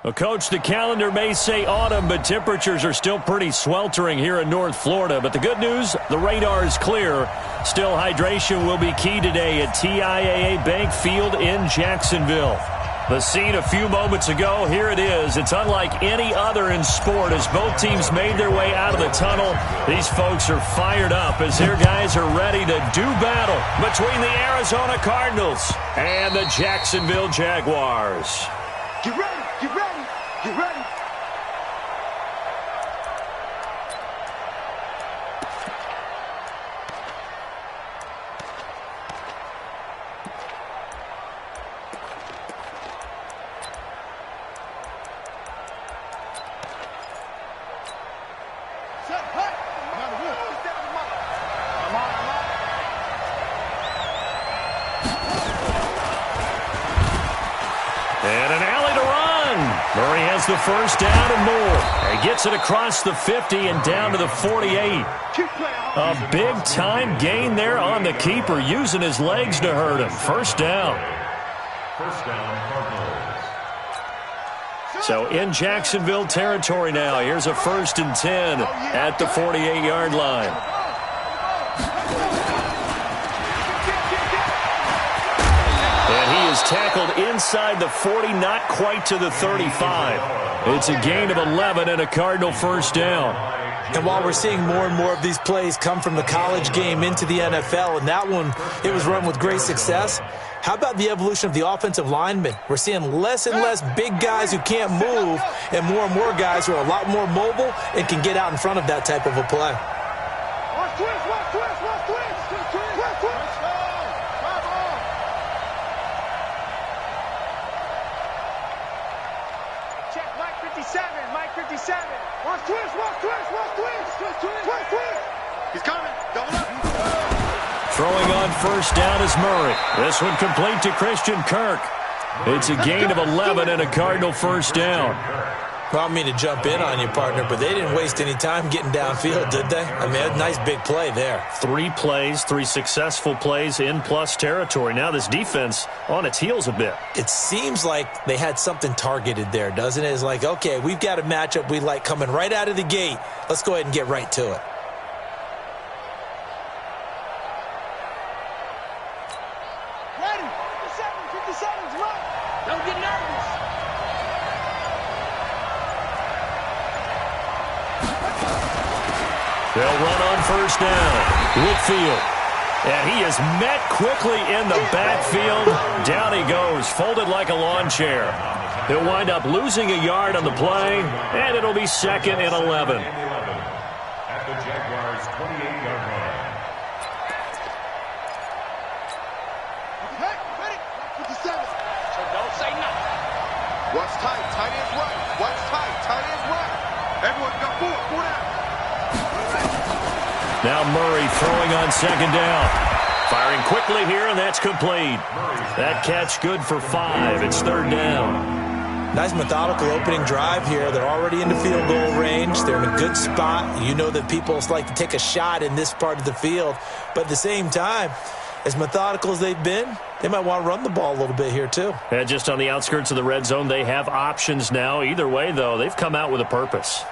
Well, Coach, the calendar may say autumn, but temperatures are still pretty sweltering here in North Florida. But the good news, the radar is clear. Still, hydration will be key today at TIAA Bank Field in Jacksonville. The scene a few moments ago, here it is. It's unlike any other in sport as both teams made their way out of the tunnel. These folks are fired up as their guys are ready to do battle between the Arizona Cardinals and the Jacksonville Jaguars. Get ready, get ready, get ready. Murray has the first down and more. He gets it across the 50 and down to the 48. A big-time gain there on the keeper, using his legs to hurt him. First down. First down, Cardinals. So in Jacksonville territory now. Here's a 1st and 10 at the 48-yard line. Tackled inside the 40, not quite to the 35. It's a gain of 11 and a Cardinal first down. And while we're seeing more and more of these plays come from the college game into the NFL, and that one, it was run with great success, how about the evolution of the offensive linemen? We're seeing less and less big guys who can't move and more guys who are a lot more mobile and can get out in front of that type of a play. Watch twist, watch twist, watch twist, twist, twist, twist. Mike 57. Watch twist, watch twist, watch twist, twist, twist, twist, twist. He's coming. Double up. Throwing on first down is Murray. This one complete to Christian Kirk. It's a gain of 11 and a Cardinal first down. Well, I don't mean to jump in on you, partner, but they didn't waste any time getting downfield, did they? I mean, a nice big play there. 3 plays, 3 successful plays in plus territory. Now this defense on its heels a bit. It seems like they had something targeted there, doesn't it? It's like, okay, we've got a matchup we like coming right out of the gate. Let's go ahead and get right to it. Ready. 57's right. Don't get nervous. They'll run on first down. Whitfield. And he is met quickly in the backfield. Down he goes, folded like a lawn chair. He'll wind up losing a yard on the play, and it'll be 2nd and 11. At the Jaguars' 28-yard line. Hey, ready? 57. So don't say nothing. What's tight? Tight ends right. What's tight? Tight ends right. Everyone got 4 down. Now Murray throwing on 2nd down. Firing quickly here, and that's complete. That catch good for 5. It's 3rd down. Nice methodical opening drive here. They're already in the field goal range. They're in a good spot. You know that people like to take a shot in this part of the field. But at the same time, as methodical as they've been, they might want to run the ball a little bit here too. And just on the outskirts of the red zone, they have options now. Either way, though, they've come out with a purpose.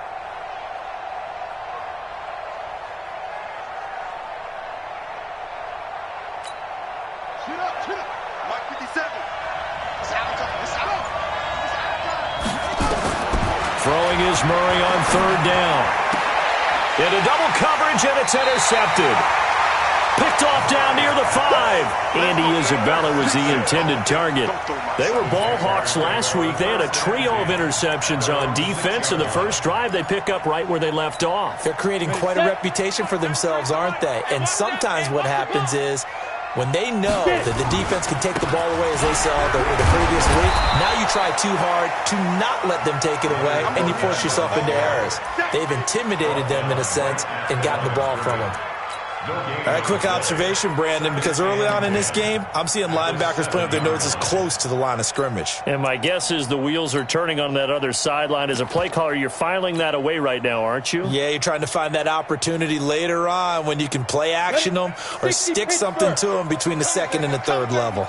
Throwing is Murray on 3rd down. Into double coverage, and it's intercepted. Picked off down near the 5. Andy Isabella was the intended target. They were ball hawks last week. They had a trio of interceptions on defense. In the first drive, they pick up right where they left off. They're creating quite a reputation for themselves, aren't they? And sometimes what happens is, when they know that the defense can take the ball away as they saw the previous week, now you try too hard to not let them take it away, and you force yourself into errors. They've intimidated them in a sense and gotten the ball from them. All right, quick observation, Brandon, because early on in this game, I'm seeing linebackers playing with their noses close to the line of scrimmage. And my guess is the wheels are turning on that other sideline. As a play caller, you're filing that away right now, aren't you? Yeah, you're trying to find that opportunity later on when you can play action them or stick something to them between the 2nd and the 3rd level.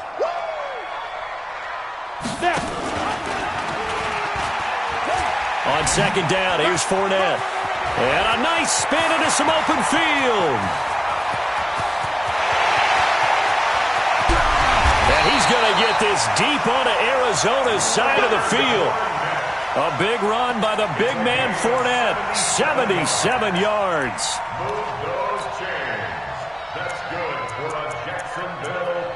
on second down, here's Fournette. And a nice spin into some open field. And he's going to get this deep onto Arizona's side of the field. A big run by the big man Fournette. 77 yards. Move those chains. That's good for a Jacksonville.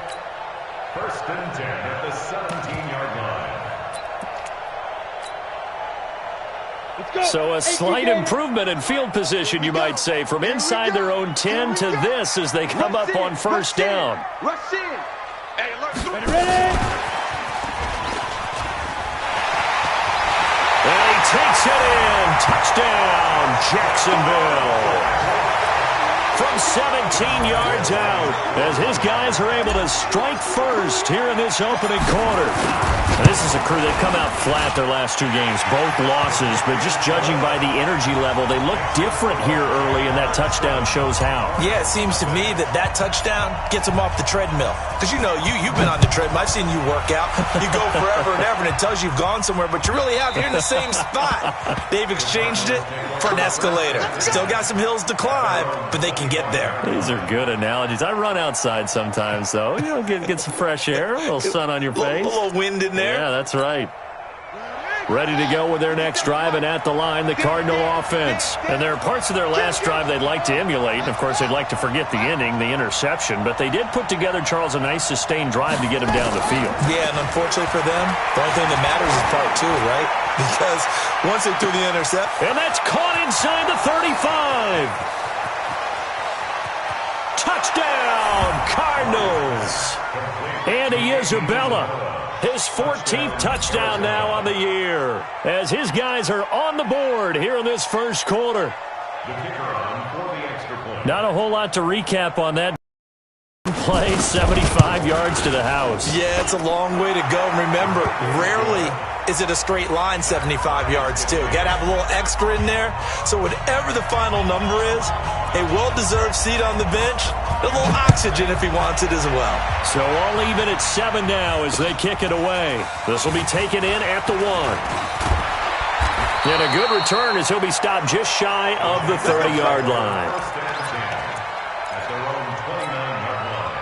1st and 10 at the 17-yard line. So a slight improvement in field position, you might say, from inside their own 10 to this as they come up on 1st down. Rush in. Hey, ready? And he takes it in. Touchdown, Jacksonville. From 17 yards out, as his guys are able to strike first here in this opening quarter. Now, this is a crew that come out flat their last 2 games, both losses, but just judging by the energy level, they look different here early, and that touchdown shows how. Yeah, it seems to me that touchdown gets them off the treadmill. Because you know, you've been on the treadmill. I've seen you work out. You go forever and ever, and it tells you you've gone somewhere, but you really have. You're in the same spot. They've exchanged it for an escalator. Still got some hills to climb, but they can get there. These are good analogies. I run outside sometimes, though. You know, get some fresh air, a little sun on your face. A little wind in there. Yeah, that's right. Ready to go with their next drive, and at the line, the Cardinal offense. And there are parts of their last drive they'd like to emulate. And, of course, they'd like to forget the ending, the interception. But they did put together, Charles, a nice sustained drive to get him down the field. Yeah, and unfortunately for them, the only thing that matters is part 2, right? Because once they threw the intercept. And that's caught inside the 35. Touchdown, Cardinals. Andy Isabella, his 14th touchdown now on the year, as his guys are on the board here in this first quarter. The kicker on for the extra point. Not a whole lot to recap on that play. 75 yards to the house. Yeah, it's a long way to go. Remember, rarely is it a straight line 75 yards, too. Got to have a little extra in there. So whatever the final number is, a well-deserved seat on the bench, a little oxygen if he wants it as well. So all even at 7 now as they kick it away. This will be taken in at the 1. And a good return as he'll be stopped just shy of the 30-yard line. First and 10 at their own 29-yard line.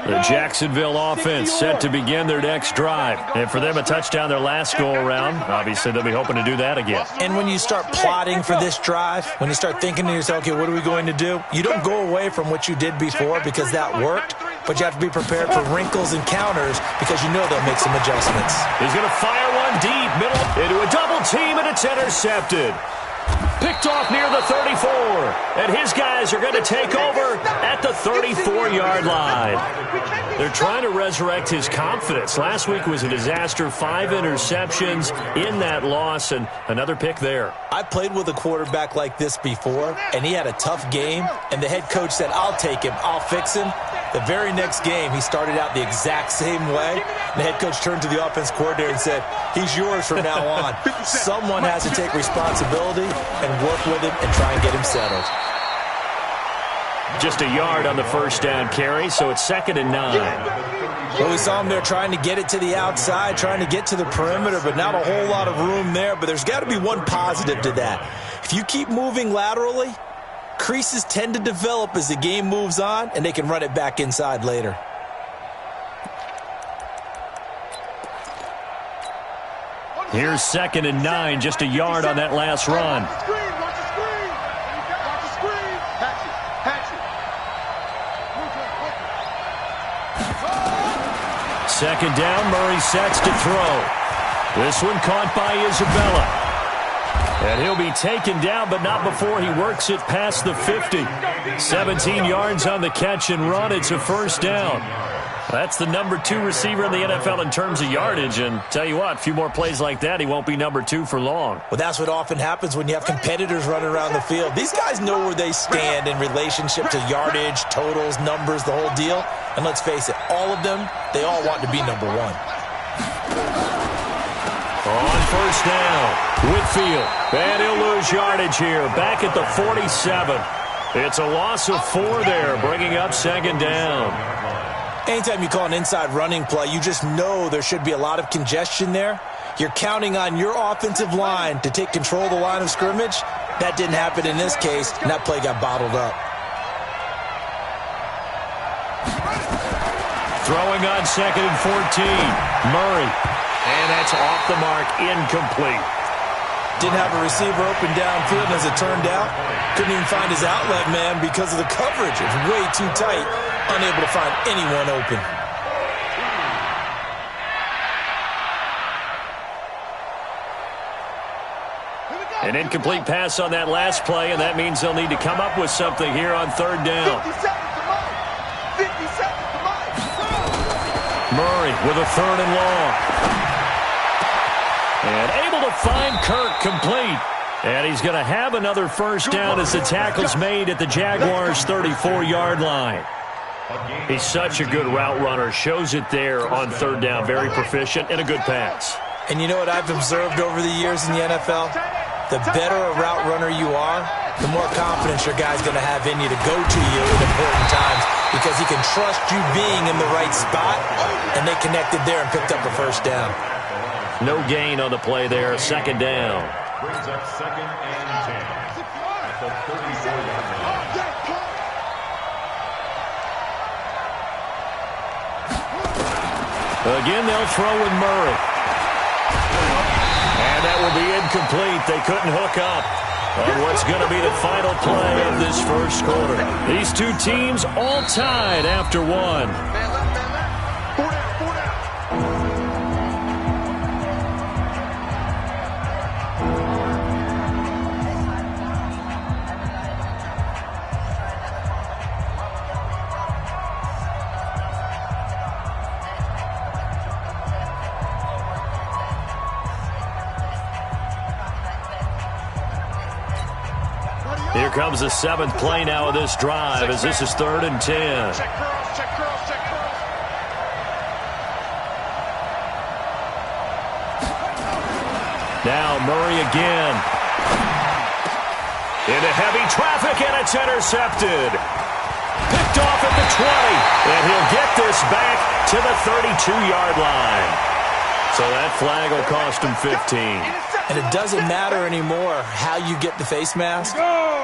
The Jacksonville offense set to begin their next drive. And for them, a touchdown their last go-around. Obviously, they'll be hoping to do that again. And when you start plotting for this drive, when you start thinking to yourself, okay, what are we going to do? You don't go away from what you did before because that worked, but you have to be prepared for wrinkles and counters because you know they'll make some adjustments. He's going to fire one deep, middle, into a double team, and it's intercepted. Picked off near the 34, and his guys are going to take over at the 34-yard line. They're trying to resurrect his confidence. Last week was a disaster, 5 interceptions in that loss, and another pick there. I played with a quarterback like this before, and he had a tough game, and the head coach said, I'll take him, I'll fix him. The very next game, he started out the exact same way. The head coach turned to the offense coordinator and said, he's yours from now on. Someone has to take responsibility and work with him and try and get him settled. Just a yard on the first down carry, so it's 2nd and 9. Well, we saw him there trying to get it to the outside, trying to get to the perimeter, but not a whole lot of room there. But there's got to be one positive to that. If you keep moving laterally, creases tend to develop as the game moves on, and they can run it back inside later. Here's 2nd and 9, just a yard on that last run. Watch the screen. Watch the screen. Patch it. 2nd down, Murray sets to throw. This one caught by Isabella. And he'll be taken down, but not before he works it past the 50. 17 yards on the catch and run. It's a first down. That's the number 2 receiver in the NFL in terms of yardage. And tell you what, a few more plays like that, he won't be number 2 for long. Well, that's what often happens when you have competitors running around the field. These guys know where they stand in relationship to yardage, totals, numbers, the whole deal. And let's face it, all of them, they all want to be number 1. On first down, Whitfield. And he'll lose yardage here, back at the 47. It's a loss of 4 there, bringing up second down. Anytime you call an inside running play, you just know there should be a lot of congestion there. You're counting on your offensive line to take control of the line of scrimmage. That didn't happen in this case, and that play got bottled up. Throwing on 2nd and 14. Murray. And that's off the mark, incomplete. Didn't have a receiver open downfield, and as it turned out, couldn't even find his outlet man because of the coverage. It was way too tight, unable to find anyone open. An incomplete pass on that last play, and that means they'll need to come up with something here on 3rd down. 50 seconds to mine. 50 seconds to mine. Murray with a 3rd and long. And able to find Kirk complete. And he's going to have another first down as the tackle's made at the Jaguars' 34-yard line. He's such a good route runner. Shows it there on 3rd down. Very proficient and a good pass. And you know what I've observed over the years in the NFL? The better a route runner you are, the more confidence your guy's going to have in you to go to you at important times because he can trust you being in the right spot, and they connected there and picked up a first down. No gain on the play there. 2nd down. Brings up 2nd and 10 at the 34-yard line. Again, they'll throw with Murray. And that will be incomplete. They couldn't hook up on what's going to be the final play of this first quarter. These two teams all tied after 1. Man left. 4 down, 4 down. Here comes the 7th play now of this drive as this is 3rd and 10. Check curls, check curls, check curls. Now Murray again. Into heavy traffic, and it's intercepted. Picked off at the 20, and he'll get this back to the 32-yard line. So that flag will cost him 15. And it doesn't matter anymore how you get the face mask.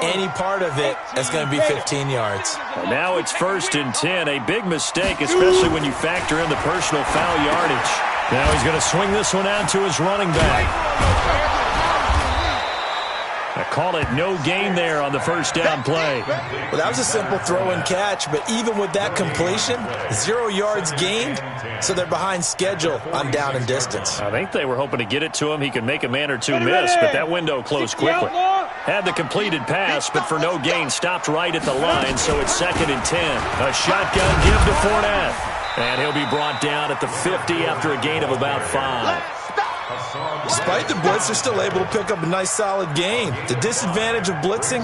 Any part of it is going to be 15 yards. And now it's 1st and 10. A big mistake, especially when you factor in the personal foul yardage. Now he's going to swing this one out to his running back. I call it no gain there on the first down play. Well, that was a simple throw and catch, but even with that completion, 0 yards gained, so they're behind schedule on down and distance. I think they were hoping to get it to him. He could make a man or two miss, but that window closed quickly. Had the completed pass, but for no gain, stopped right at the line, so it's 2nd and 10. A shotgun give to Fournette, and he'll be brought down at the 50 after a gain of about 5. Despite the blitz, they're still able to pick up a nice solid gain. The disadvantage of blitzing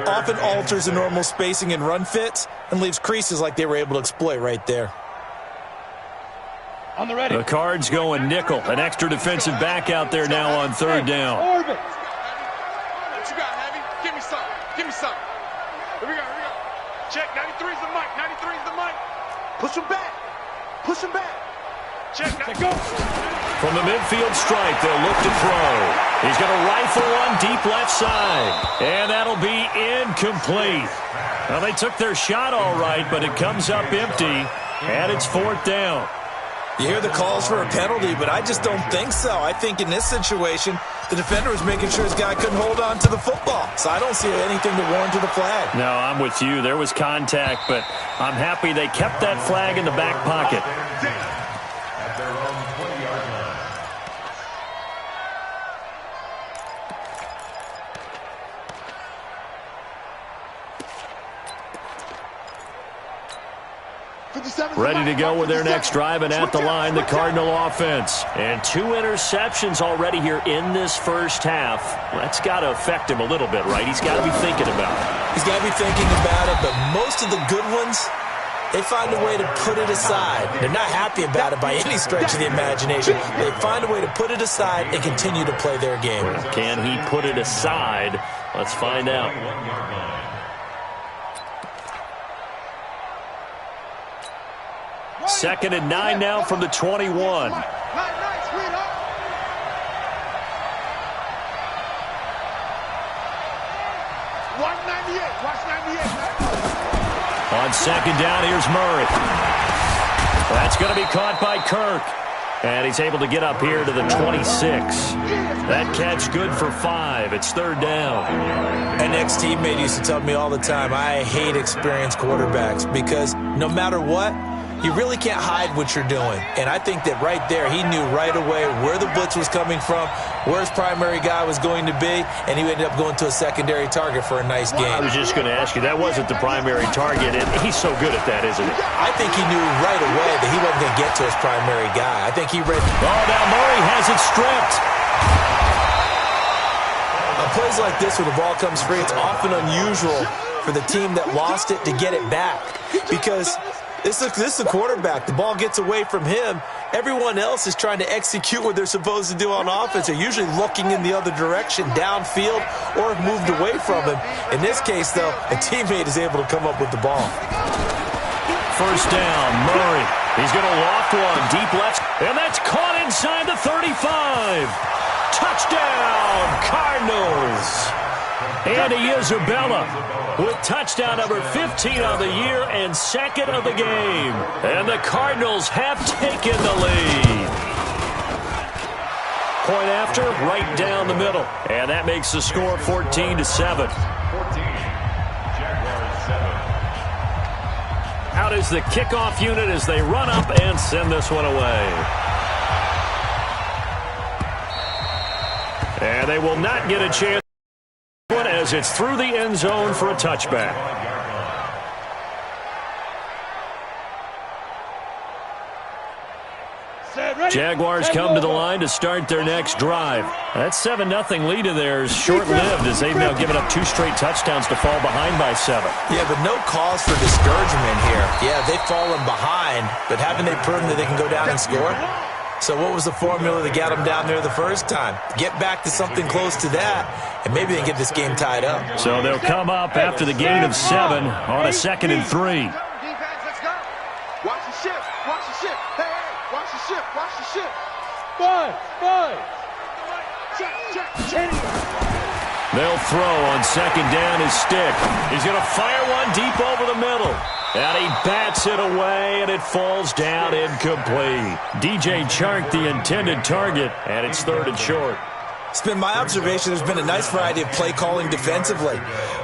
often alters the normal spacing and run fits and leaves creases like they were able to exploit right there. On the ready. The Cards going nickel. An extra defensive back out there now on 3rd down. What you got, Heavy? Give me something. Give me something. Here we go, here we go. Check, 93's the mic. 93's the mic. Push him back. Push him back. Check, go. From the midfield stripe, they'll look to throw. He's going to rifle one deep left side. And that'll be incomplete. Well, they took their shot all right, but it comes up empty. And it's 4th down. You hear the calls for a penalty, but I just don't think so. I think in this situation, the defender was making sure his guy couldn't hold on to the football. So I don't see anything to warrant to the flag. No, I'm with you. There was contact, but I'm happy they kept that flag in the back pocket. At their own 20-yard line. Ready to go with their next drive, and at the line, the Cardinal offense. And 2 interceptions already here in this first half. That's got to affect him a little bit, right? He's got to be thinking about it. He's got to be thinking about it, but most of the good ones, they find a way to put it aside. They're not happy about it by any stretch of the imagination. They find a way to put it aside and continue to play their game. Can he put it aside? Let's find out. 2nd and 9 now from the 21. On 2nd down, here's Murray. That's going to be caught by Kirk. And he's able to get up here to the 26. That catch good for 5. It's 3rd down. An ex-teammate used to tell me all the time, I hate experienced quarterbacks because no matter what, you really can't hide what you're doing. And I think that right there, he knew right away where the blitz was coming from, where his primary guy was going to be, and he ended up going to a secondary target for a nice game. I was just going to ask you, that wasn't the primary target, and he's so good at that, isn't he? I think he knew right away that he wasn't going to get to his primary guy. I think he read... Oh, now Murray has it stripped. On plays like this where the ball comes free, it's often unusual for the team that lost it to get it back because... This is the quarterback. The ball gets away from him. Everyone else is trying to execute what they're supposed to do on offense. They're usually looking in the other direction, downfield, or have moved away from him. In this case, though, a teammate is able to come up with the ball. 1st down, Murray. He's going to loft one deep left, and that's caught inside the 35. Touchdown, Cardinals. Andy Isabella with touchdown number 15 on the year and 2nd of the game. And the Cardinals have taken the lead. Point after, right down the middle. And that makes the score 14-7. 14. Jaguars 7. Out is the kickoff unit as they run up and send this one away. And they will not get a chance as it's through the end zone for a touchback. Jaguars come to the line to start their next drive. That 7-0 lead of theirs short-lived as they've now given up 2 straight touchdowns to fall behind by 7. Yeah, but no cause for discouragement here. Yeah, they've fallen behind, but haven't they proven that they can go down and score? So what was the formula that got them down there the first time? Get back to something close to that, and maybe they can get this game tied up. So they'll come up after the gain of 7 on a 2nd and 3. Watch the ship. Watch the ship. Hey, watch the ship. Watch the ship. 5. They'll throw on 2nd down his stick. He's going to fire one deep over the middle. And he bats it away, and it falls down incomplete. DJ Chark, the intended target, and it's 3rd and short. It's been my observation there's been a nice variety of play calling defensively.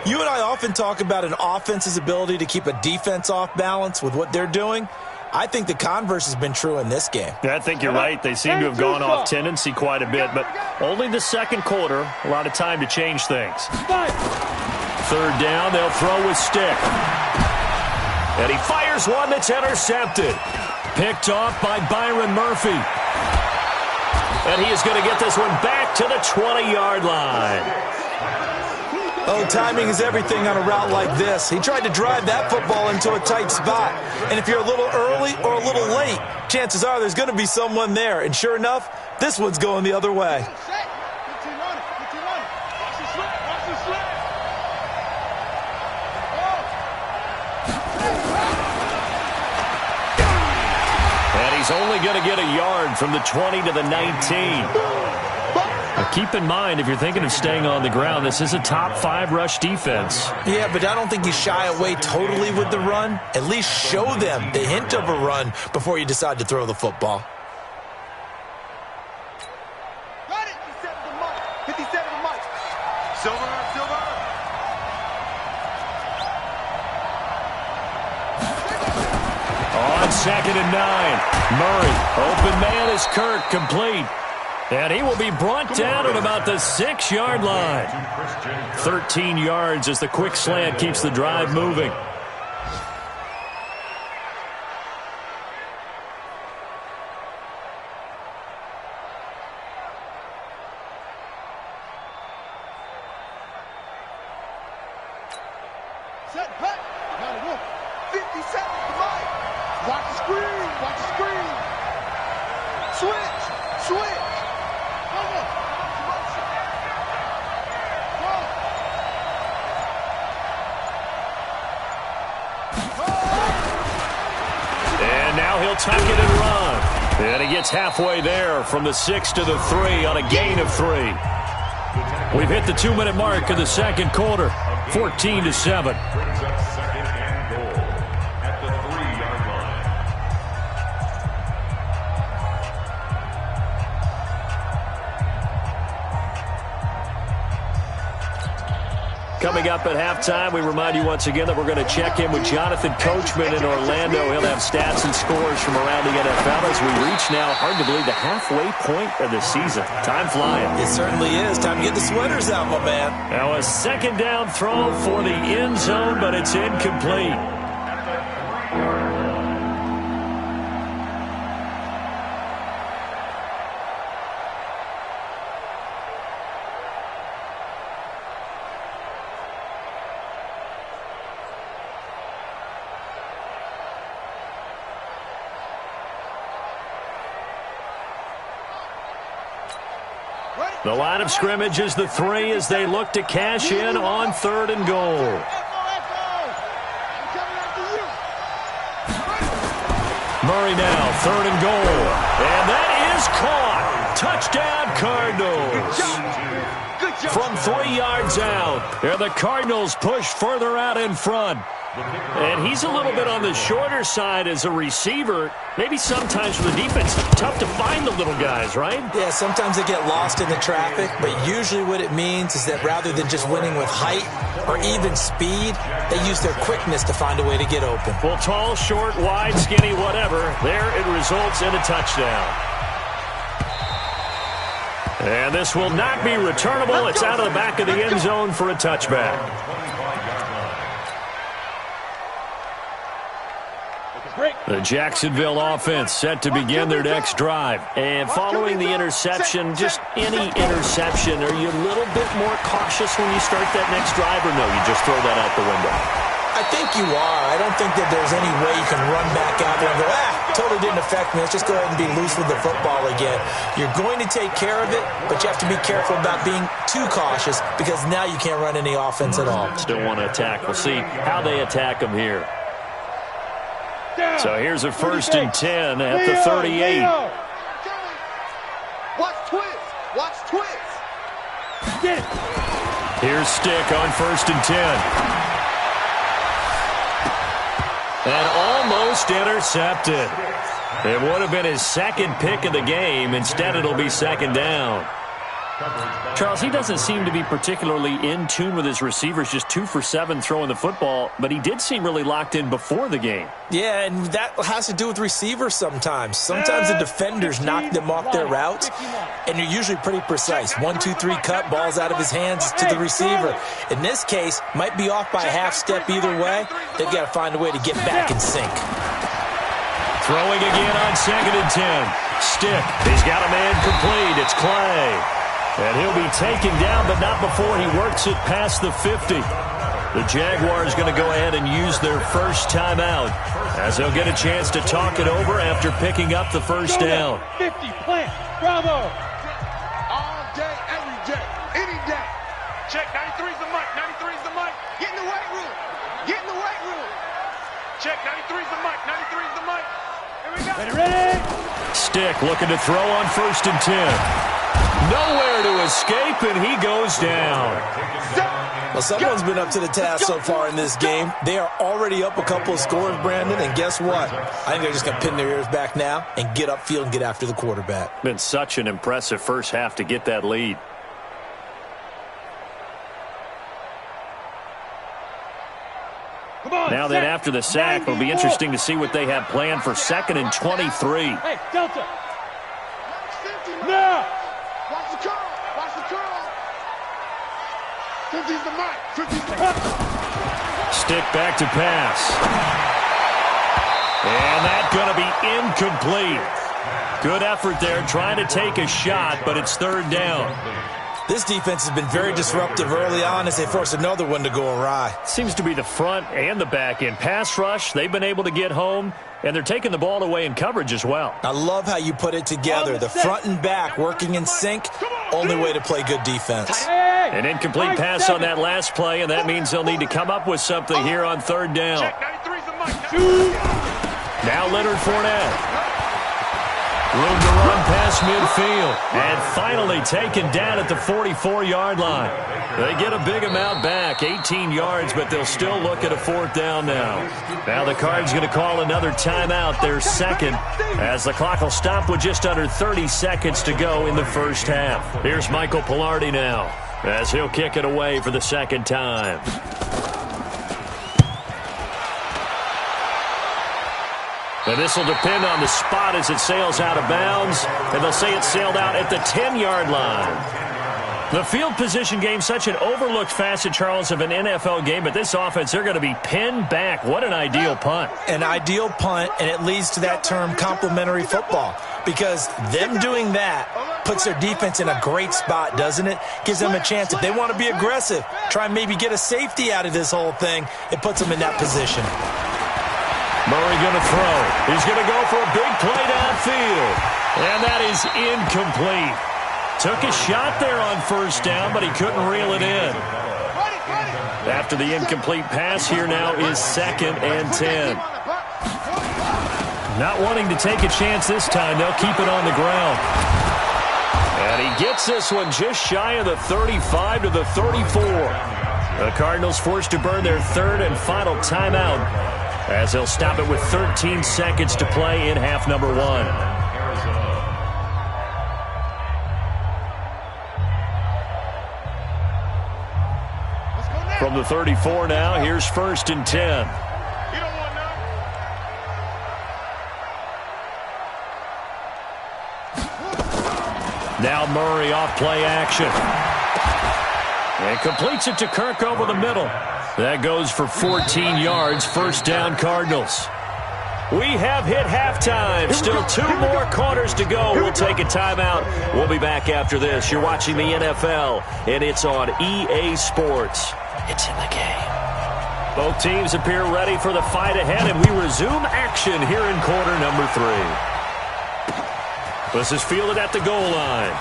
You and I often talk about an offense's ability to keep a defense off balance with what they're doing. I think the converse has been true in this game. I think you're right. They seem to have gone off tendency quite a bit, but only the 2nd quarter, a lot of time to change things. 3rd down, they'll throw with stick. And he fires one that's intercepted. Picked off by Byron Murphy. And he is going to get this one back to the 20-yard line. Oh, timing is everything on a route like this. He tried to drive that football into a tight spot. And if you're a little early or a little late, chances are there's going to be someone there. And sure enough, this one's going the other way. He's only going to get a yard from the 20 to the 19. But keep in mind, if you're thinking of staying on the ground, this is a top 5 rush defense. Yeah, but I don't think you shy away totally with the run. At least show them the hint of a run before you decide to throw the football. Got it. 57 to Mike. Silver. On 2nd and 9, Murray, open man is Kirk, complete. And he will be brought down at about the 6-yard line. 13 yards as the quick slant keeps the drive moving. Set, back. 57 to Mike. Watch the screen. Switch. And And now he'll tuck it and run. And he gets halfway there from the 6 to the 3 on a gain of 3. We've hit the 2-minute mark in the second quarter, 14-7. Brings up second and goal at the 3-yard line. Coming up at halftime, we remind you once again that we're going to check in with Jonathan Coachman in Orlando. He'll have stats and scores from around the NFL as we reach now, hard to believe, the halfway point of the season. Time flying. It certainly is. Time to get the sweaters out, my man. Now a second down throw for the end zone, but it's incomplete. The line of scrimmage is the 3 as they look to cash in on 3rd and goal. Murray now, 3rd and goal. And that is caught. Touchdown, Cardinals. From 3 yards out. And the Cardinals push further out in front. And he's a little bit on the shorter side as a receiver. Maybe sometimes for the defense, tough to find the little guys, right? Yeah, sometimes they get lost in the traffic, but usually what it means is that rather than just winning with height or even speed, they use their quickness to find a way to get open. Well, tall, short, wide, skinny, whatever, there it results in a touchdown. And this will not be returnable. It's out of the back of the end zone for a touchback. The Jacksonville offense set to begin their next drive. And following the interception, just any interception, are you a little bit more cautious when you start that next drive, or no, you just throw that out the window? I think you are. I don't think that there's any way you can run back out there and go, totally didn't affect me. Let's just go ahead and be loose with the football again. You're going to take care of it, but you have to be careful about being too cautious because now you can't run any offense at all. Still want to attack. We'll see how they attack them here. So here's a 1st and 10 at the 38. Watch twist. Watch twist. Get it. Here's Stick on 1st and 10. And almost intercepted. It would have been his second pick of the game. Instead, it'll be 2nd down. Charles, he doesn't seem to be particularly in tune with his receivers, just 2 for 7 throwing the football, but he did seem really locked in before the game. Yeah, and that has to do with receivers sometimes. Sometimes the defenders knock them off their routes, and you're usually pretty precise. 1, 2, 3 cut, balls out of his hands to the receiver. In this case, might be off by a half step either way. They've got to find a way to get back in sync. Throwing again on 2nd and 10. Stick, he's got a man complete. It's Clay. And he'll be taken down, but not before he works it past the 50. The Jaguars going to go ahead and use their first timeout as they'll get a chance to talk it over after picking up the first down. 50, plant, bravo. All day, every day, any day. Check, 93's the mic, 93's the mic. Get in the weight room. Get in the weight room. Check, 93's the mic, 93's the mic. Here we go. Ready? Stick looking to throw on 1st and 10. Nowhere to escape, and he goes down. Well, someone's been up to the task so far in this game. They are already up a couple of scores, Brandon, and guess what? I think they're just going to pin their ears back now and get upfield and get after the quarterback. Been such an impressive first half to get that lead. Now then, after the sack, it'll be interesting to see what they have planned for 2nd and 23. Hey, Delta. No. Watch the curl. Watch the curl. 50's the mic. 50's the mic. Stick back to pass. And that's going to be incomplete. Good effort there, trying to take a shot, but it's 3rd down. This defense has been very disruptive early on as they force another one to go awry. Seems to be the front and the back end. Pass rush, they've been able to get home, and they're taking the ball away in coverage as well. I love how you put it together. The front and back working in sync, only way to play good defense. An incomplete pass on that last play, and that means they'll need to come up with something here on 3rd down. Now Leonard Fournette. Room to run past midfield. And finally taken down at the 44-yard line. They get a big amount back, 18 yards, but they'll still look at a 4th down now. Now the Cards going to call another timeout, their second, as the clock will stop with just under 30 seconds to go in the first half. Here's Michael Pilardi now, as he'll kick it away for the second time. And this will depend on the spot as it sails out of bounds. And they'll say it sailed out at the 10-yard line. The field position game, such an overlooked facet, Charles, of an NFL game. But this offense, they're going to be pinned back. What an ideal punt. An ideal punt, and it leads to that term complementary football. Because them doing that puts their defense in a great spot, doesn't it? Gives them a chance. If they want to be aggressive, try and maybe get a safety out of this whole thing, it puts them in that position. Murray going to throw. He's going to go for a big play downfield. And that is incomplete. Took a shot there on first down, but he couldn't reel it in. After the incomplete pass, here now is 2nd and 10. Not wanting to take a chance this time, they'll keep it on the ground. And he gets this one just shy of the 35 to the 34. The Cardinals forced to burn their 3rd and final timeout, as they'll stop it with 13 seconds to play in half number 1. From the 34 now, here's 1st and 10. Now Murray off play action. And completes it to Kirk over the middle. That goes for 14 yards, 1st down Cardinals. We have hit halftime. Still 2 more quarters to go. We'll take a timeout. We'll be back after this. You're watching the NFL, and it's on EA Sports. It's in the game. Both teams appear ready for the fight ahead, and we resume action here in quarter number 3. This is fielded at the goal line.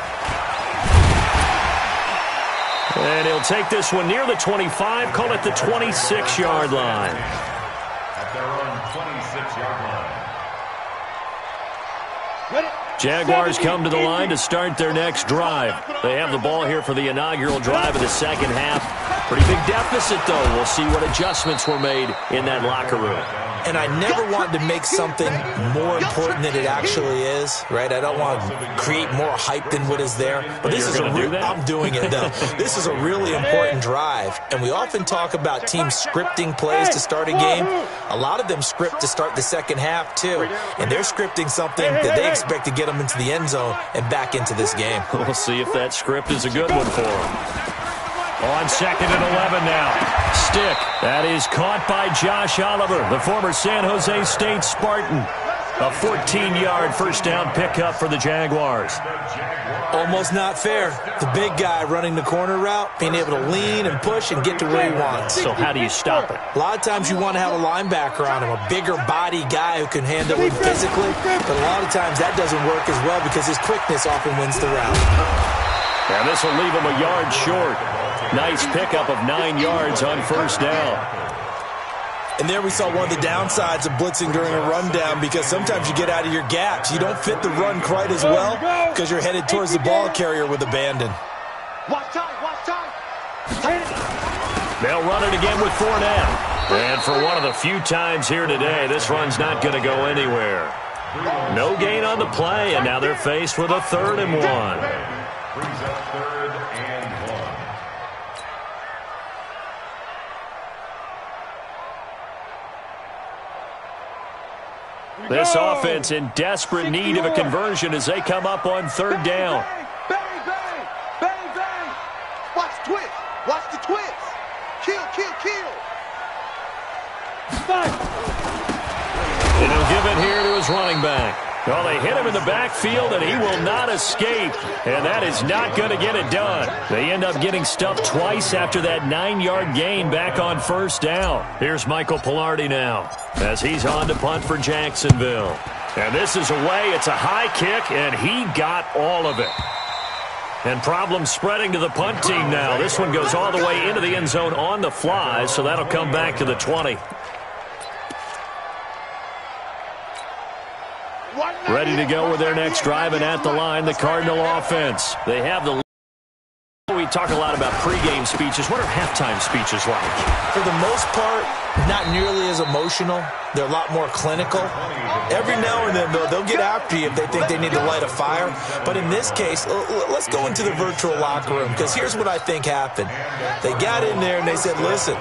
And he'll take this one near the 25, call it the 26-yard line. At their own 26-yard line. Jaguars come to the line to start their next drive. They have the ball here for the inaugural drive of the second half. Pretty big deficit, though. We'll see what adjustments were made in that locker room. And I never wanted to make something more important than it actually is, right? I don't want to create more hype than what is there. But this is I'm doing it, though. This is a really important drive. And we often talk about teams scripting plays to start a game. A lot of them script to start the second half, too. And they're scripting something that they expect to get them into the end zone and back into this game. We'll see if that script is a good one for them. On 2nd and 11 now. Stick. That is caught by Josh Oliver, the former San Jose State Spartan. A 14-yard 1st down pickup for the Jaguars. Almost not fair. The big guy running the corner route, being able to lean and push and get to where he wants. So how do you stop it? A lot of times you want to have a linebacker on him, a bigger body guy who can handle him physically. But a lot of times that doesn't work as well because his quickness often wins the route. And this will leave him a yard short. Nice pickup of 9 yards on 1st down. And there we saw one of the downsides of blitzing during a rundown, because sometimes you get out of your gaps. You don't fit the run quite as well because you're headed towards the ball carrier with abandon. Watch time, watch time. They'll run it again with Fournette. And for one of the few times here today, this run's not going to go anywhere. No gain on the play, and now they're faced with a 3rd and 1. Brings up 3rd and 1. This offense in desperate need of a conversion as they come up on 3rd down. Bang, bang, bang, bang. Watch the twist. Watch the twist. Kill, kill, kill. And he'll give it here to his running back. Well, they hit him in the backfield, and he will not escape. And that is not going to get it done. They end up getting stuffed twice after that 9-yard gain back on 1st down. Here's Michael Pilardi now as he's on to punt for Jacksonville. And this is away. It's a high kick, and he got all of it. And problems spreading to the punt team now. This one goes all the way into the end zone on the fly, so that'll come back to the 20. Ready to go with their next drive, and at the line, the Cardinal offense. They have the lead. We talk a lot about pregame speeches. What are halftime speeches like? For the most part, not nearly as emotional. They're a lot more clinical. Every now and then, though, they'll get after you if they think they need to light a fire. But in this case, let's go into the virtual locker room, because here's what I think happened. They got in there and they said, listen,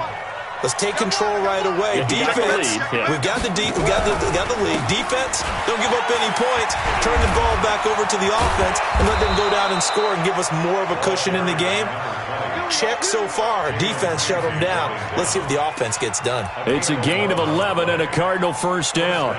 let's take control right away. Defense, we've got the lead. Defense, don't give up any points. Turn the ball back over to the offense and let them go down and score and give us more of a cushion in the game. Check so far. Defense shut them down. Let's see if the offense gets done. It's a gain of 11 and a Cardinal first down.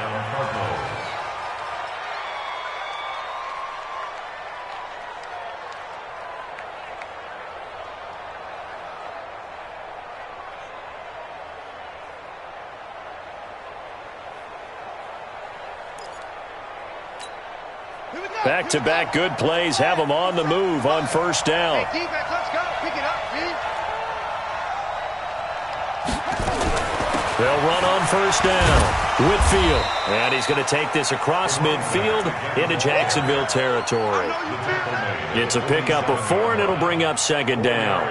Back-to-back good plays have them on the move on first down. Hey, defense, let's go. Pick it up, man. They'll run on first down. Whitfield. And he's going to take this across midfield into Jacksonville territory. It's a pickup of 4, and it'll bring up second down.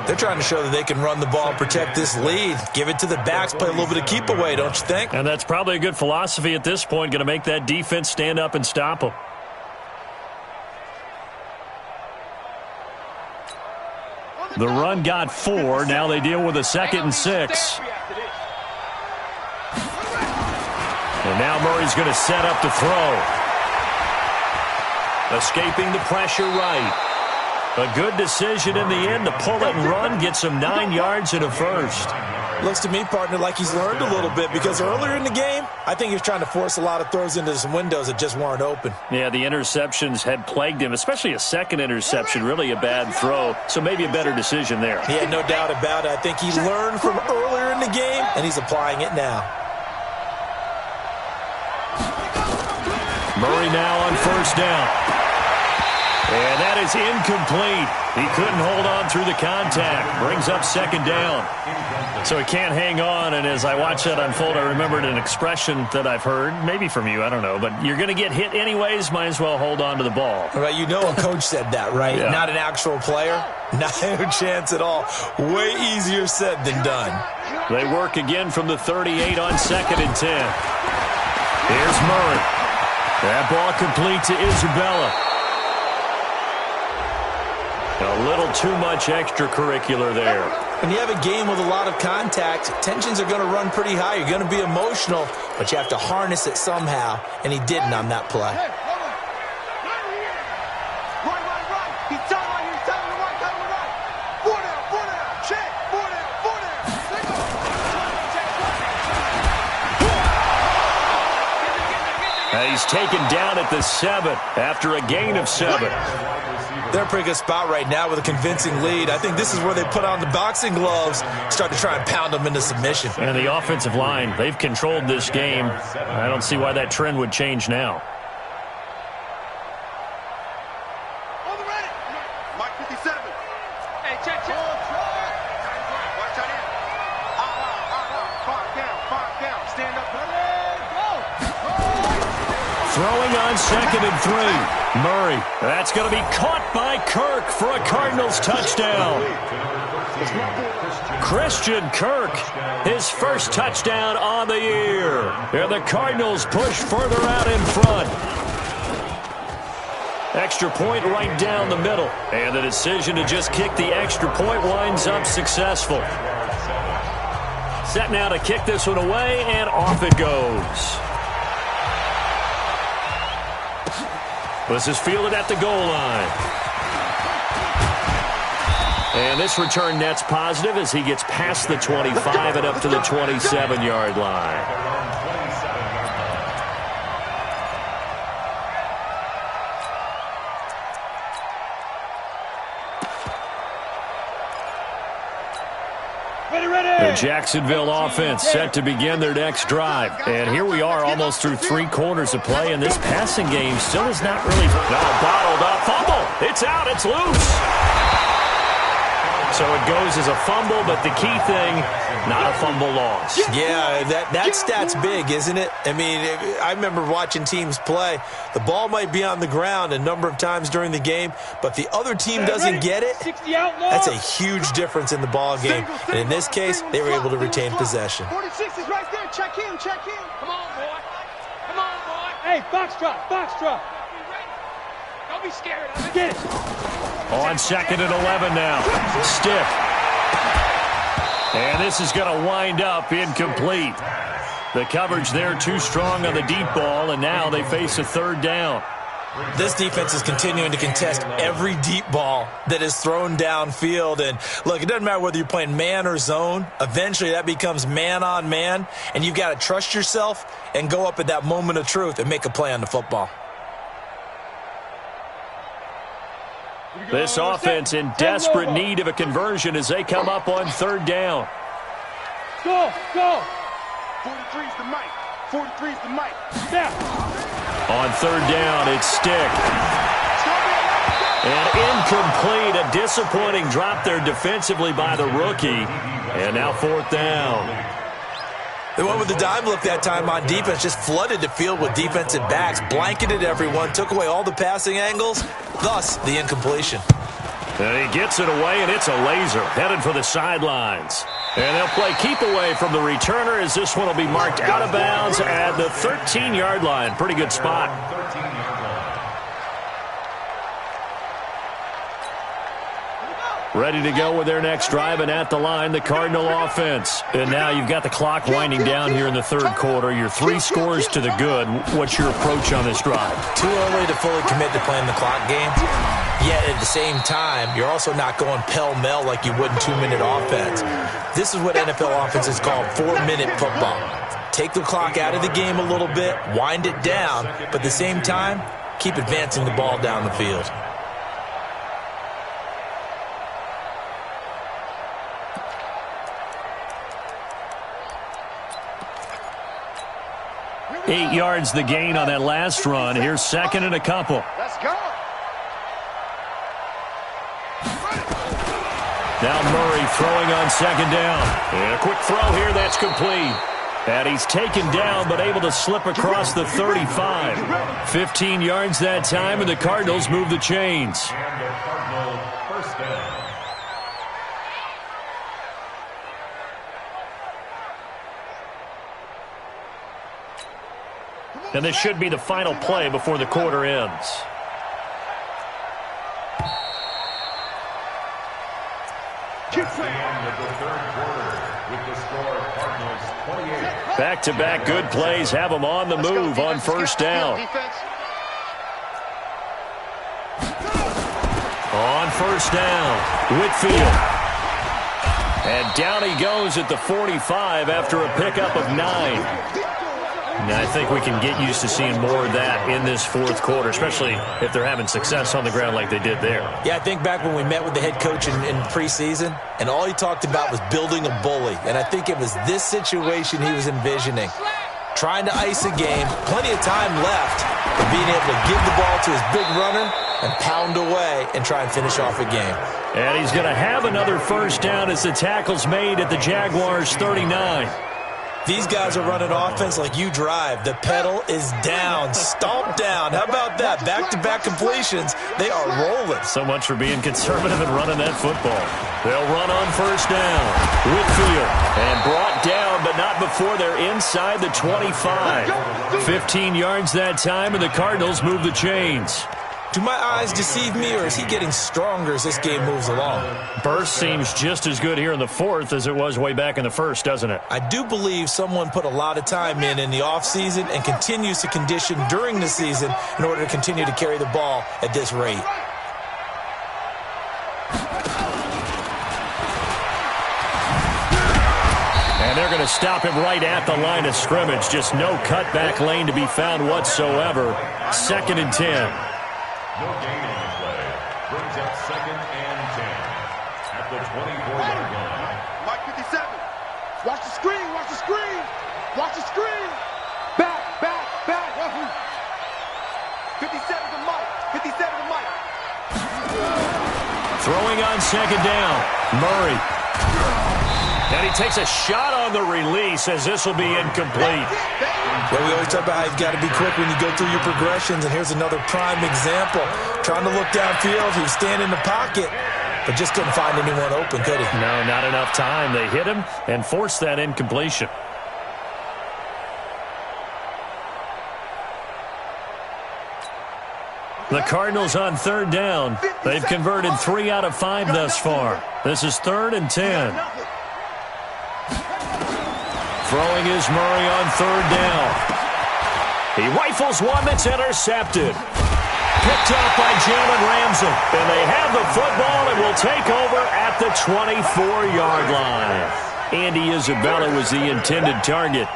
They're trying to show that they can run the ball and protect this lead. Give it to the backs, play a little bit of keep away, don't you think? And that's probably a good philosophy at this point, going to make that defense stand up and stop them. The run got 4. Now they deal with a 2nd and 6. And now Murray's going to set up to throw. Escaping the pressure right. A good decision in the end to pull it and run. Gets him 9 yards and a first. Looks to me, partner, like he's learned a little bit, because earlier in the game, I think he was trying to force a lot of throws into some windows that just weren't open. Yeah, the interceptions had plagued him, especially a second interception, really a bad throw, so maybe a better decision there. Yeah, no doubt about it. I think he learned from earlier in the game, and he's applying it now. Murray now on first down. And that is incomplete. He couldn't hold on through the contact. Brings up second down. So he can't hang on, and as I watch that unfold, I remembered an expression that I've heard, maybe from you, I don't know, but you're going to get hit anyways, might as well hold on to the ball. All right, you know a coach said that, right? Yeah. Not an actual player. Not a chance at all. Way easier said than done. They work again from the 38 on 2nd and 10. Here's Murray. That ball complete to Isabella. A little too much extracurricular there. When you have a game with a lot of contact, tensions are going to run pretty high. You're going to be emotional, but you have to harness it somehow, and he didn't on that play. Right. He's telling right here. He's telling the right. Telling the right. 4 down. Check. 4 down. He's taken down at the 7 after a gain of 7. They're in a pretty good spot right now with a convincing lead. I think this is where they put on the boxing gloves, start to try and pound them into submission. And the offensive line, they've controlled this game. I don't see why that trend would change now. On the ready. Mike 57. Hey, check. Watch out here. Five down. Stand up. Throwing on 2nd and 3. Murray. That's going to be caught by Kirk for a Cardinals touchdown. Christian Kirk, his first touchdown on the year. And the Cardinals push further out in front. Extra point right down the middle. And the decision to just kick the extra point winds up successful. Set now to kick this one away, and off it goes. This is fielded at the goal line. And this return net's positive as he gets past the 25 and up to the 27-yard line. The Jacksonville offense set to begin their next drive. And here we are almost through 3 quarters of play, and this passing game still is not really bottled up. Fumble! It's out. It's loose. So it goes as a fumble, but the key thing, not a fumble loss. Yeah, that stat's big, isn't it? I mean, I remember watching teams play. The ball might be on the ground a number of times during the game, but the other team doesn't get it. That's a huge difference in the ball game. And in this case, they were able to retain possession. 46 is right there. Check in, check in. Come on, boy. Come on, boy. Hey, box drop, box drop. Don't be scared of it. Get it. On 2nd and 11 now. Stick. And this is going to wind up incomplete. The coverage there too strong on the deep ball, and now they face a 3rd down. This defense is continuing to contest every deep ball that is thrown downfield. And, look, it doesn't matter whether you're playing man or zone. Eventually that becomes man on man, and you've got to trust yourself and go up at that moment of truth and make a play on the football. This offense in desperate need of a conversion as they come up on 3rd down. Go, go. 43's the mic. 43's the mic. Step. On 3rd down, it's Stick. And incomplete, a disappointing drop there defensively by the rookie. And now 4th down. They went with the dime look that time on defense, just flooded the field with defensive backs, blanketed everyone, took away all the passing angles, thus the incompletion. And he gets it away, and it's a laser, headed for the sidelines. And they'll play keep away from the returner as this one will be marked out of bounds at the 13-yard line. Pretty good spot. Ready to go with their next drive, and at the line, the Cardinal offense. And now you've got the clock winding down here in the 3rd quarter. You're 3 scores to the good. What's your approach on this drive? Too early to fully commit to playing the clock game. Yet at the same time, you're also not going pell-mell like you would in 2-minute offense. This is what NFL offenses call 4-minute football. Take the clock out of the game a little bit, wind it down, but at the same time, keep advancing the ball down the field. Eight yards the gain on that last run. Here's 2nd and a couple. Let's go. Now Murray throwing on 2nd down. And a quick throw here, that's complete. And he's taken down but able to slip across the 35. 15 yards that time, and the Cardinals move the chains. And the Cardinal 1st down. And this should be the final play before the quarter ends. That's the end of the 3rd quarter with the score Cardinals 28. Back-to-back good plays have them on the move on 1st down. On 1st down, Whitfield. And down he goes at the 45 after a pickup of 9. And I think we can get used to seeing more of that in this 4th quarter, especially if they're having success on the ground like they did there. Yeah, I think back when we met with the head coach in preseason, and all he talked about was building a bully. And I think it was this situation he was envisioning. Trying to ice a game, plenty of time left, but being able to give the ball to his big runner and pound away and try and finish off a game. And he's going to have another 1st down as the tackle's made at the Jaguars' 39. These guys are running offense like you drive. The pedal is down, stomp down. How about that? Back-to-back completions. They are rolling. So much for being conservative and running that football. They'll run on 1st down. Whitfield. And brought down, but not before they're inside the 25. 15 yards that time, and the Cardinals move the chains. Do my eyes deceive me, or is he getting stronger as this game moves along? Burst seems just as good here in the 4th as it was way back in the 1st, doesn't it? I do believe someone put a lot of time in the offseason and continues to condition during the season in order to continue to carry the ball at this rate. And they're going to stop him right at the line of scrimmage. Just no cutback lane to be found whatsoever. 2nd and 10. No gain on the play. Brings up 2nd and 10 at the 24-yard line. Mike 57. Watch the screen. Watch the screen. Watch the screen. Back, back, back. 57 to Mike. 57 to Mike. Throwing on second down. Murray. And he takes a shot on the release as this will be incomplete. Yeah, we always talk about how you've got to be quick when you go through your progressions, and here's another prime example. Trying to look downfield, he was standing in the pocket, but just couldn't find anyone open, could he? No, not enough time. They hit him and forced that incompletion. The Cardinals on third down. They've converted 3 out of 5 thus far. This is 3rd and 10. Throwing is Murray on third down. He rifles one that's intercepted. Picked off by Jalen Ramsey. And they have the football and will take over at the 24-yard line. Andy Isabella was the intended target.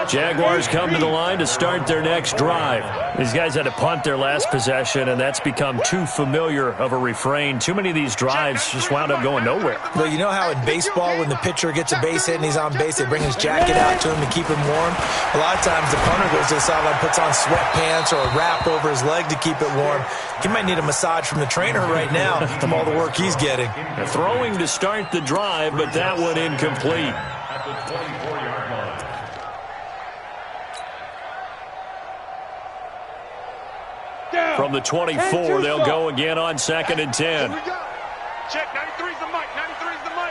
Jaguars come to the line to start their next drive. These guys had to punt their last possession, and that's become too familiar of a refrain. Too many of these drives just wound up going nowhere. Well, you know how in baseball when the pitcher gets a base hit and he's on base, they bring his jacket out to him to keep him warm? A lot of times the punter goes to the sideline, puts on sweatpants or a wrap over his leg to keep it warm. He might need a massage from the trainer right now from all the work he's getting. Throwing to start the drive, but that one incomplete. At the 24-yard line. From the 24, they'll go again on 2nd and 10. Check, 93's the mic, 93's the mic.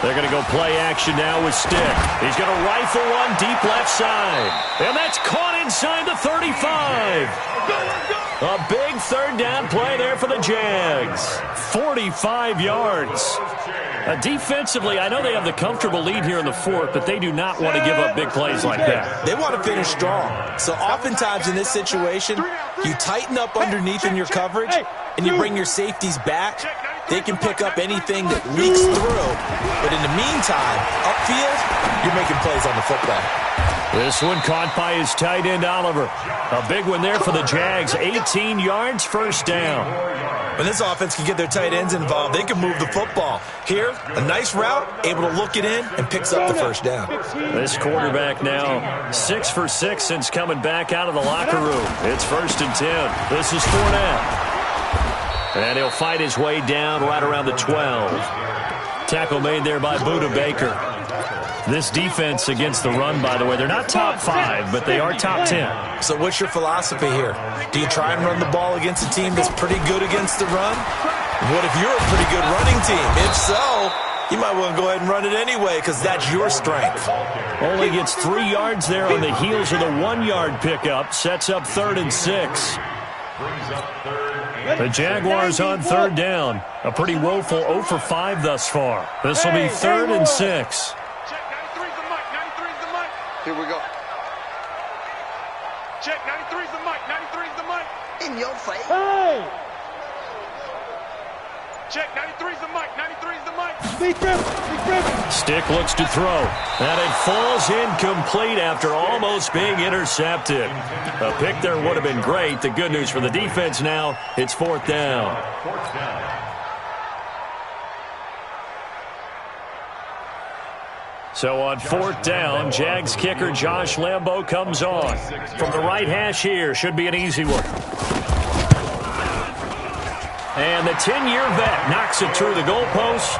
They're going to go play action now with Stick. He's going to rifle one deep left side. And that's caught inside the 35. A big third down play there for the Jags. 45 yards. Defensively, I know they have the comfortable lead here in the 4th, but they do not want to give up big plays like that. They want to finish strong. So oftentimes in this situation, you tighten up underneath in your coverage, and you bring your safeties back. They can pick up anything that leaks through. But in the meantime, upfield, you're making plays on the football. This one caught by his tight end, Oliver. A big one there for the Jags. 18 yards, first down. When this offense can get their tight ends involved, they can move the football. Here, a nice route, able to look it in, and picks up the first down. This quarterback now 6 for 6 since coming back out of the locker room. It's 1st and 10. This is Fournette. And he'll fight his way down right around the 12. Tackle made there by Budda Baker. This defense against the run, by the way, they're not top 5, but they are top 10. So what's your philosophy here? Do you try and run the ball against a team that's pretty good against the run? What if you're a pretty good running team? If so, you might want to go ahead and run it anyway because that's your strength. Only gets 3 yards there on the heels of the 1-yard pickup. Sets up 3rd and 6. The Jaguars on third down. A pretty woeful 0 for 5 thus far. This will be 3rd and 6. Check, 93's the mic, 93's the mic. Here we go. Check, 93's the mic, 93's the mic. In your face. Hey! Check, 93's the mic, 93's the mic. Big grip. Stick looks to throw. And it falls incomplete after almost being intercepted. A pick there would have been great. The good news for the defense now, it's 4th down. So on 4th down, Jags kicker Josh Lambo comes on. From the right hash here, should be an easy one. And the 10-year vet knocks it through the goalpost.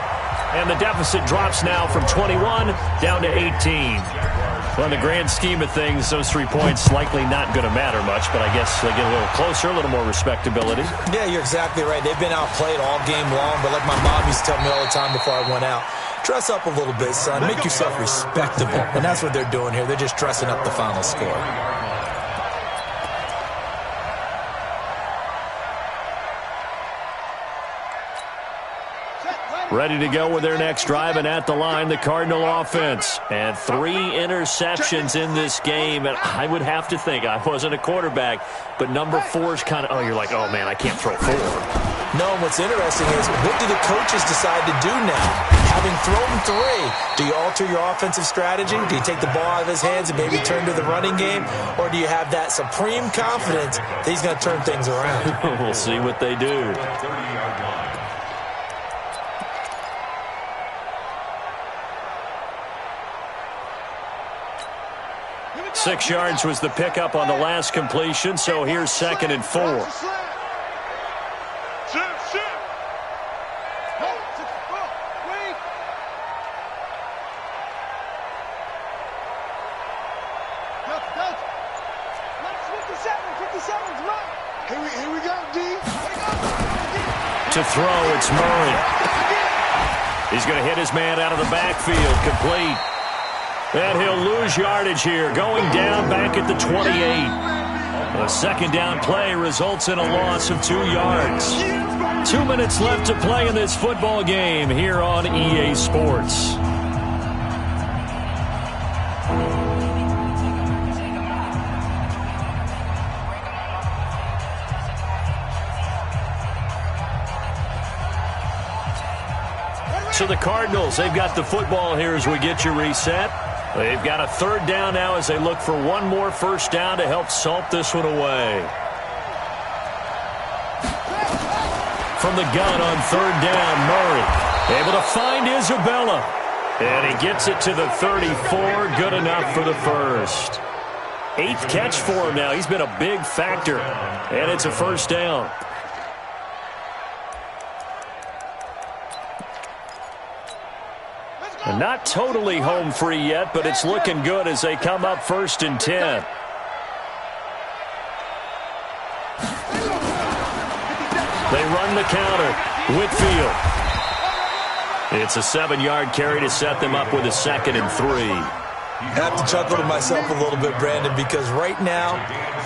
And the deficit drops now from 21 down to 18. Well, in the grand scheme of things, those 3 points likely not going to matter much, but I guess they get a little closer, a little more respectability. Yeah, you're exactly right. They've been outplayed all game long, but like my mom used to tell me all the time before I went out, dress up a little bit, son. Make yourself respectable. And that's what they're doing here. They're just dressing up the final score. Ready to go with their next drive, and at the line, the Cardinal offense. And 3 interceptions in this game, and I would have to think, I wasn't a quarterback, but number 4 is kind of, oh, you're like, oh, man, I can't throw 4. No, and what's interesting is, what do the coaches decide to do now? Having thrown 3, do you alter your offensive strategy? Do you take the ball out of his hands and maybe turn to the running game? Or do you have that supreme confidence that he's going to turn things around? We'll see what they do. 6 yards was the pickup on the last completion, so here's 2nd and 4. 57's right. Here we go, D. To throw, it's Murray. He's going to hit his man out of the backfield, complete. And he'll lose yardage here, going down back at the 28. A second down play results in a loss of 2 yards. 2 minutes left to play in this football game here on EA Sports. So the Cardinals, they've got the football here as we get you reset. They've got a third down now as they look for one more first down to help salt this one away. From the gun on third down, Murray able to find Isabella. And he gets it to the 34, good enough for the first. 8th catch for him now. He's been a big factor. And it's a first down. And not totally home free yet, but it's looking good as they come up 1st and 10. They run the counter. Whitfield. It's a 7-yard carry to set them up with a 2nd and 3. I have to chuckle to myself a little bit, Brandon, because right now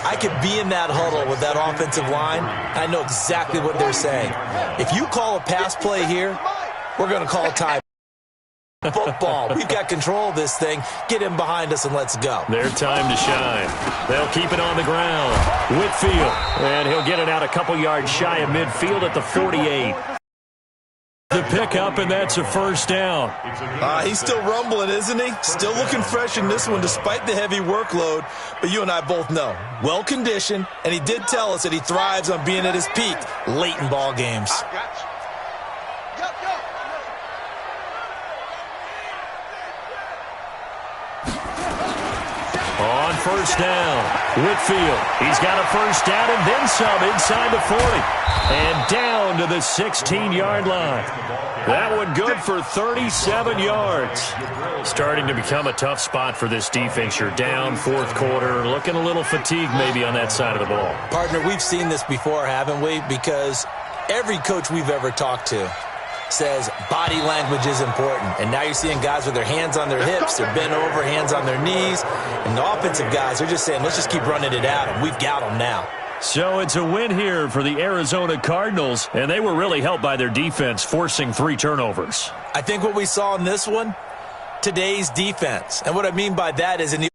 I could be in that huddle with that offensive line. I know exactly what they're saying. If you call a pass play here, we're going to call a time. Football. We've got control of this thing. Get him behind us and let's go. Their time to shine. They'll keep it on the ground. Whitfield. And he'll get it out a couple yards shy of midfield at the 48. The pickup, and that's a first down. He's still rumbling, isn't he? Still looking fresh in this one despite the heavy workload. But you and I both know, well-conditioned, and he did tell us that he thrives on being at his peak late in ball games. On first down, Whitfield. He's got a first down and then some inside the 40. And down to the 16-yard line. That one good for 37 yards. Starting to become a tough spot for this defense. You're down 4th quarter, looking a little fatigued maybe on that side of the ball. Partner, we've seen this before, haven't we? Because every coach we've ever talked to says body language is important. And now you're seeing guys with their hands on their hips, they're bent over, hands on their knees. And the offensive guys are just saying, let's just keep running it at them. We've got them now. So it's a win here for the Arizona Cardinals, and they were really helped by their defense, forcing 3 turnovers. I think what we saw in this one, today's defense. And what I mean by that is in the